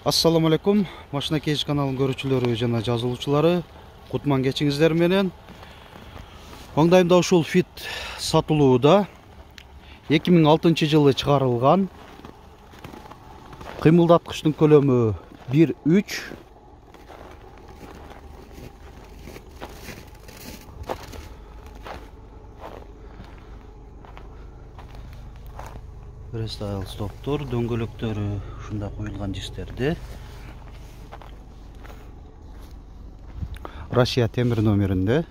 Assalamu alaikum. Машина Кейж каналын көрүүчүлөрү жана жазылуучулары, кутман кечиңиздер менен. Маңдайымда ушул Fit сатылууда 2006 жылы чыгарылган. Кыймылдаткычтын көлөмү 1.3. Restyle стоптор, дөңгөлөктөрү ушундай коюлган дистерде. Россия темир номеринде.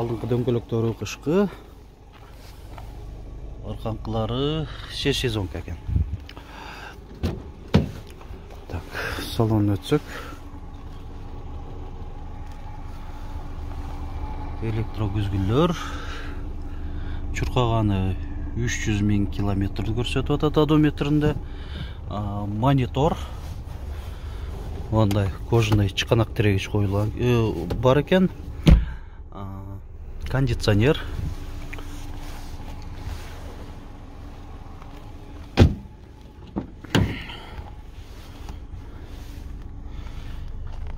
Алдыңкы дөңгөлөктөрү кышкы, арканкылары сезонка экен. Так, салон өтсөк. Электрогүзгүлөр чуркаганы 300 000 километрди көрсөтүп атат одометринде. Монитор. Мындай кожаный чыканак тирегич коюлган бар экен. Кондиционер.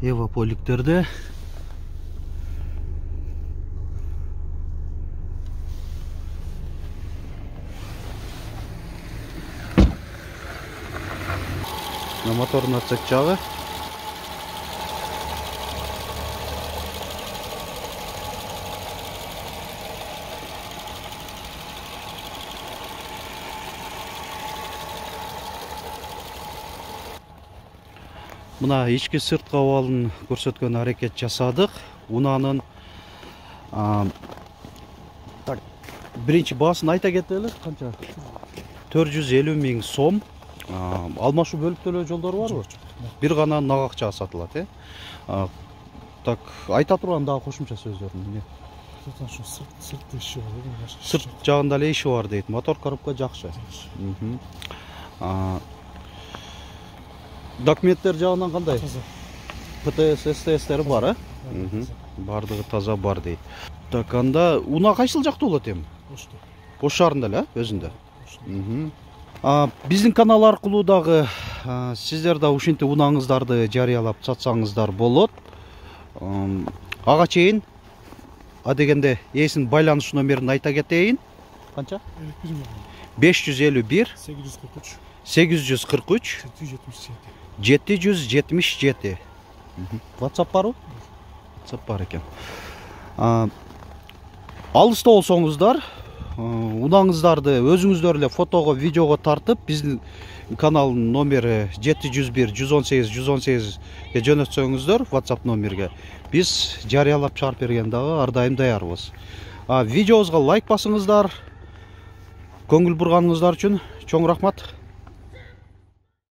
Эвополиктерде. Моторный отсек жагы. Мына ички сырткы абалын көрсөткөн аракет жасадык. Унанын так, биринчи баасын айта кетели, канча? 450 000 сом. Алмашуу бөлүп төлөө жолдору барбы? Бир гана нак акчага сатылат, Так, айта турган дагы кошумча сөздөрүн. Сырт иши бар. Сырт жагында эле иши бар дейт. Мотор коробка жакшы. Документтер жагынан кандай? ПТС, СТСтери бар, Бардыгы таза бар дейт. Так, анда уна кайсыл жакта болот эми? Ош шаарында эле, өзүндө. Биздин канал аркылуу дагы сиздер да ушинтип унаңыздарды жарыялап сатсаңыздар болот. Ага чейин дегенде ээсинин байланыш номерин айта кетейин. Канча? 551 843 777. WhatsApp барбы? WhatsApp бар экен. Алыста болсоңуздар, унаңыздарды өзүңүздөр эле фотого, видеого тартып, биздин каналдын номери 701 118 118ге жөнөтсөңүздөр, WhatsApp номерге. Биз жарыялап чыгарып берген дагы ар дайым даярбыз. Видеобузга лайк басыңыздар. Көңүл бурганыңыздар үчүн чоң рахмат.